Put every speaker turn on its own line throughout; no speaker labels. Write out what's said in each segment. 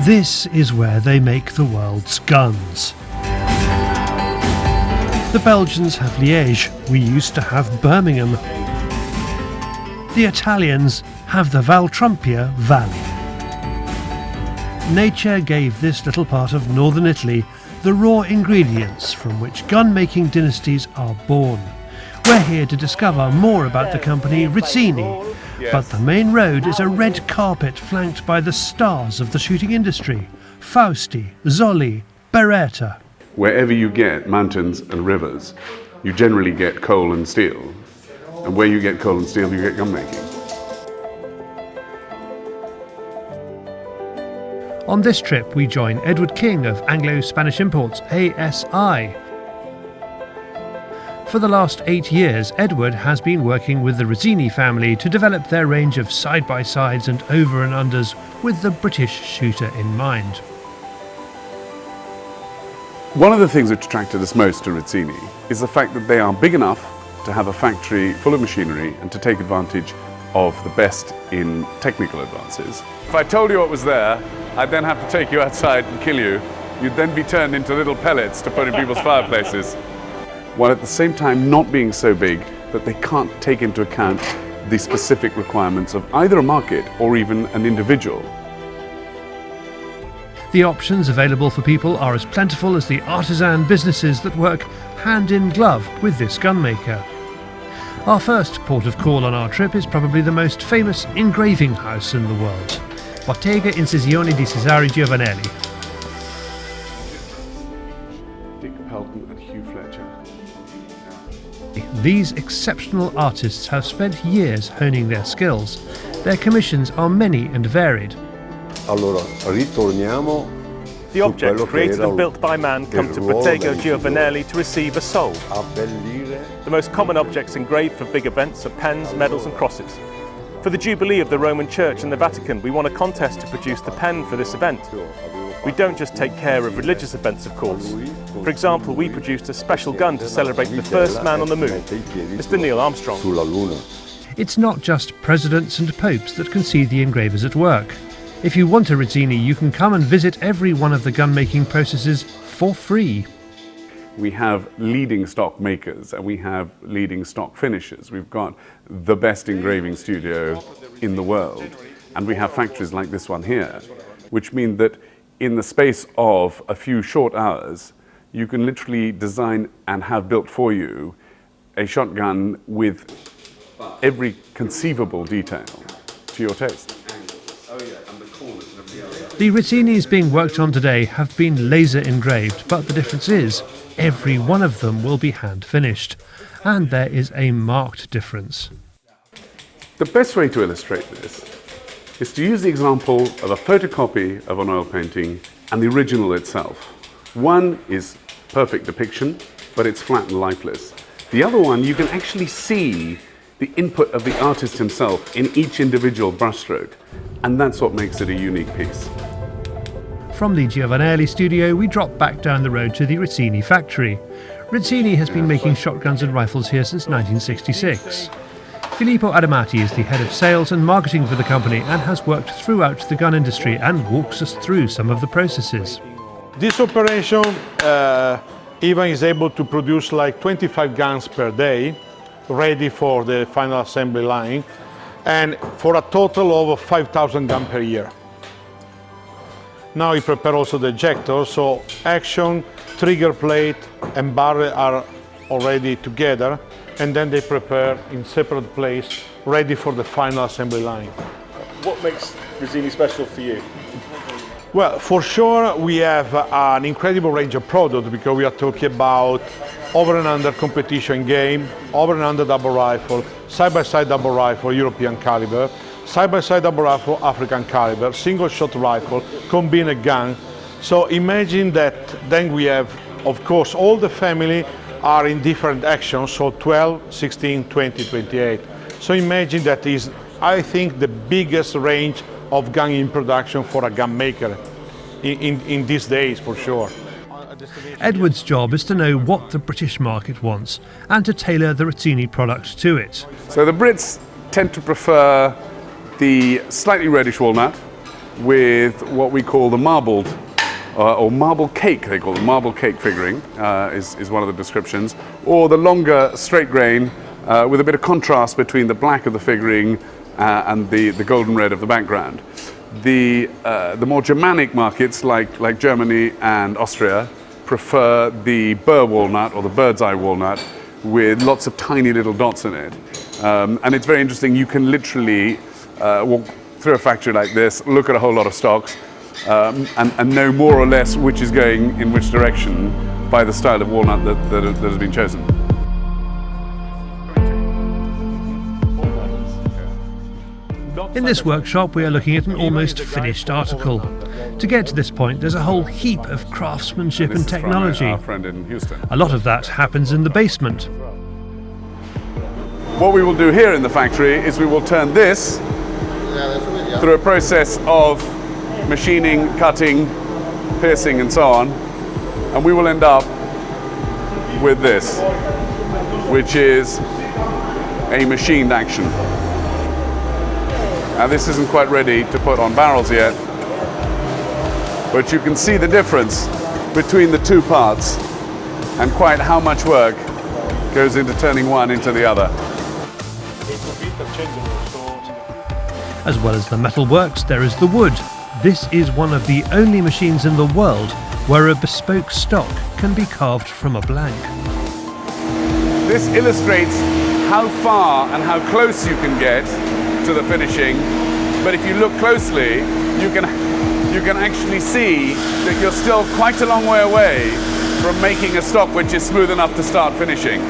This is where they make the world's guns. The Belgians have Liège, we used to have Birmingham. The Italians have the Val Trompia Valley. Nature gave this little part of northern Italy the raw ingredients from which gun-making dynasties are born. We're here to discover more about the company Rizzini, but the main road is a red carpet flanked by the stars of the shooting industry: Fausti, Zolli, Beretta.
Wherever you get mountains and rivers, you generally get coal and steel. And where you get coal and steel, you get gun making.
On this trip, we join Edward King of Anglo-Spanish Imports, ASI. For the last 8 years, Edward has been working with the Rizzini family to develop their range of side-by-sides and over and unders with the British shooter in mind.
One of the things which attracted us most to Rizzini is the fact that they are big enough to have a factory full of machinery and to take advantage of the best in technical advances. If I told you what was there, I'd then have to take you outside and kill you. You'd then be turned into little pellets to put in people's fireplaces, while at the same time not being so big that they can't take into account the specific requirements of either a market or even an individual.
The options available for people are as plentiful as the artisan businesses that work hand in glove with this gunmaker. Our first port of call on our trip is probably the most famous engraving house in the world, Bottega Incisioni di Cesare Giovanelli.
Dick Pelton and Hugh Fletcher.
These exceptional artists have spent years honing their skills. Their commissions are many and varied.
Allora, ritorniamo.
The objects created and built by man come to Bottega Giovanelli to receive a soul. The most common objects engraved for big events are pens, medals and crosses. For the Jubilee of the Roman Church and the Vatican, we won a contest to produce the pen for this event. We don't just take care of religious events, of course. For example, we produced a special gun to celebrate the first man on the moon, Mr. Neil Armstrong.
It's not just presidents and popes that can see the engravers at work. If you want a Rizzini, you can come and visit every one of the gun-making processes for free.
We have leading stock makers and we have leading stock finishers. We've got the best engraving studio in the world. And we have factories like this one here, which mean that in the space of a few short hours, you can literally design and have built for you a shotgun with every conceivable detail to your taste.
The Rizzinis being worked on today have been laser engraved, but the difference is every one of them will be hand finished, and there is a marked difference.
The best way to illustrate this is to use the example of a photocopy of an oil painting and the original itself. One is perfect depiction, but it's flat and lifeless. The other one, you can actually see the input of the artist himself in each individual brushstroke, and that's what makes it a unique piece.
From the Giovanelli studio, we drop back down the road to the Rizzini factory. Rizzini has been making shotguns and rifles here since 1966. Filippo Adamati is the head of sales and marketing for the company and has worked throughout the gun industry and walks us through some of the processes.
This operation, Ivan is able to produce like 25 guns per day, ready for the final assembly line, and for a total of 5,000 guns per year. Now he prepares also the ejector, so action, trigger plate and barrel are already together, and then they prepare in separate place, ready for the final assembly line.
What makes Rizzini special for you?
Well, for sure we have an incredible range of products, because we are talking about over and under competition game, over and under double rifle, side-by-side double rifle, European caliber, side-by-side double rifle, African caliber, single shot rifle, combined gun. So imagine that then we have, of course, all the family are in different actions, so 12, 16, 20, 28. So imagine that is, I think, the biggest range of gun in production for a gun maker in these days, for sure.
Edward's job is to know what the British market wants and to tailor the Rizzini product to it.
So the Brits tend to prefer the slightly reddish walnut, with what we call the marbled, or marble cake, they call it. Marble cake figuring is one of the descriptions, or the longer straight grain with a bit of contrast between the black of the figuring and the golden red of the background. The more Germanic markets like Germany and Austria prefer the burr walnut or the bird's eye walnut with lots of tiny little dots in it. And it's very interesting. You can literally walk through a factory like this, look at a whole lot of stocks, and know more or less which is going in which direction by the style of walnut that has been chosen.
In this workshop we are looking at an almost finished article. To get to this point there's a whole heap of craftsmanship and technology.
Our friend in Houston.
A lot of that happens in the basement.
What we will do here in the factory is we will turn this through a process of machining, cutting, piercing and so on, and we will end up with this, which is a machined action. Now this isn't quite ready to put on barrels yet, but you can see the difference between the two parts and quite how much work goes into turning one into the other.
As well as the metal works, there is the wood. This is one of the only machines in the world where a bespoke stock can be carved from a blank.
This illustrates how far and how close you can get to the finishing, but if you look closely, you can actually see that you're still quite a long way away from making a stock which is smooth enough to start finishing.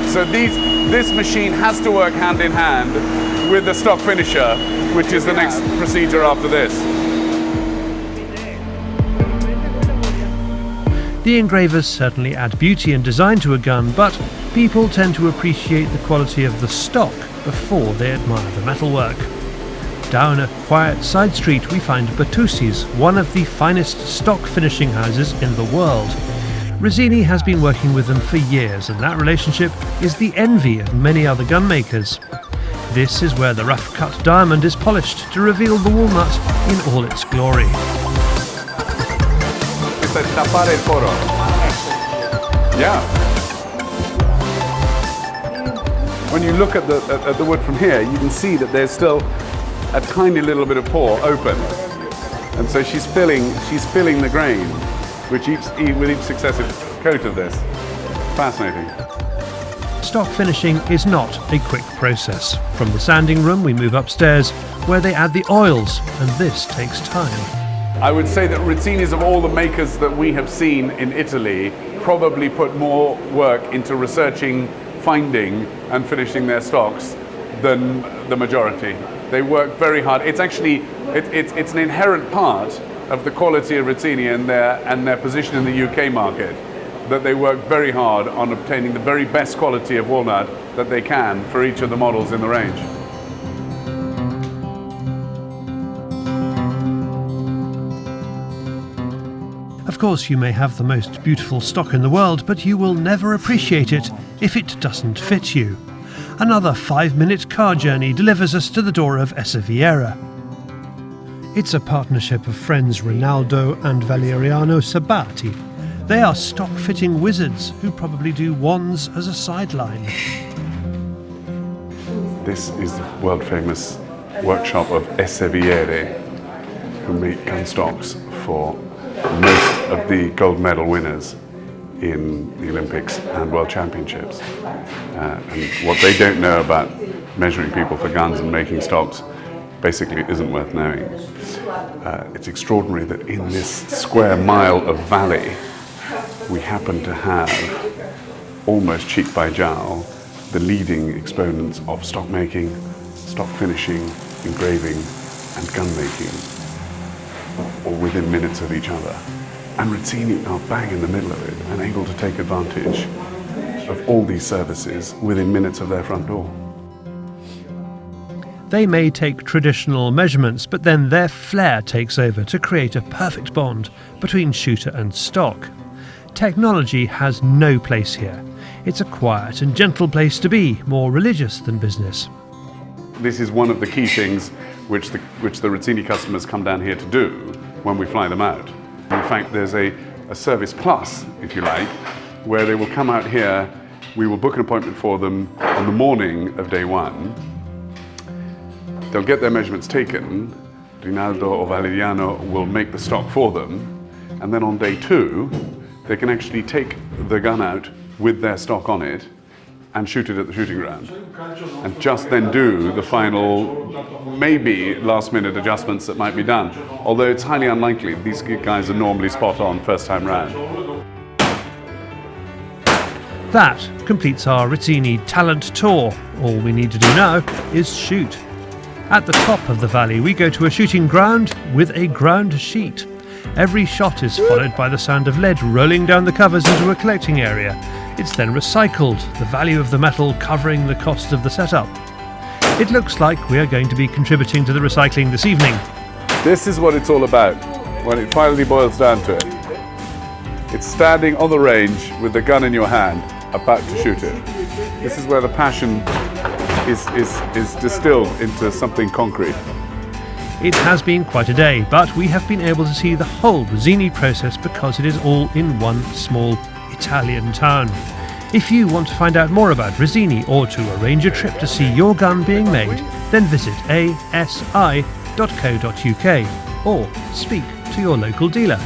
So this machine has to work hand in hand with the stock finisher, which is the next procedure after this.
The engravers certainly add beauty and design to a gun, but people tend to appreciate the quality of the stock before they admire the metalwork. Down a quiet side street we find Bertucci's, one of the finest stock finishing houses in the world. Rizzini has been working with them for years, and that relationship is the envy of many other gun makers. This is where the rough-cut diamond is polished to reveal the walnut in all its glory.
Yeah. When you look at the wood from here, you can see that there's still a tiny little bit of pore open, and so she's filling the grain, which with each successive coat of this. Fascinating.
Stock finishing is not a quick process. From the sanding room we move upstairs, where they add the oils, and this takes time.
I would say that Rizzini's, of all the makers that we have seen in Italy, probably put more work into researching, finding and finishing their stocks than the majority. They work very hard. It's actually it's an inherent part of the quality of Rizzini and their position in the UK market, that they work very hard on obtaining the very best quality of walnut that they can for each of the models in the range.
Of course, you may have the most beautiful stock in the world, but you will never appreciate it if it doesn't fit you. Another 5-minute car journey delivers us to the door of Essa Vieira. It's a partnership of friends Rinaldo and Valeriano Sabati. They are stock-fitting wizards who probably do wands as a sideline.
This is the world-famous workshop of Essa Vieira, who make gun stocks for most of the gold medal winners in the Olympics and World Championships. And what they don't know about measuring people for guns and making stocks basically isn't worth knowing. It's extraordinary that in this square mile of valley we happen to have, almost cheek by jowl, the leading exponents of stock making, stock finishing, engraving and gun making, all within minutes of each other. And Rizzini are bang in the middle of it and able to take advantage of all these services within minutes of their front door.
They may take traditional measurements, but then their flair takes over to create a perfect bond between shooter and stock. Technology has no place here. It's a quiet and gentle place to be, more religious than business.
This is one of the key things which the Rizzini customers come down here to do when we fly them out. In fact, there's a service plus, if you like, where they will come out here. We will book an appointment for them on the morning of day one. They'll get their measurements taken. Rinaldo or Valeriano will make the stock for them. And then on day two, they can actually take the gun out with their stock on it and shoot it at the shooting ground. And just then do the final, maybe last minute adjustments that might be done. Although it's highly unlikely. These guys are normally spot on first time round.
That completes our Rizzini talent tour. All we need to do now is shoot. At the top of the valley we go to a shooting ground with a ground sheet. Every shot is followed by the sound of lead rolling down the covers into a collecting area. It's then recycled, the value of the metal covering the cost of the setup. It looks like we are going to be contributing to the recycling this evening.
This is what it's all about when it finally boils down to it. It's standing on the range with the gun in your hand, about to shoot it. This is where the passion is distilled into something concrete.
It has been quite a day, but we have been able to see the whole Rizzini process because it is all in one small Italian town. If you want to find out more about Rizzini or to arrange a trip to see your gun being made, then visit asi.co.uk or speak to your local dealer.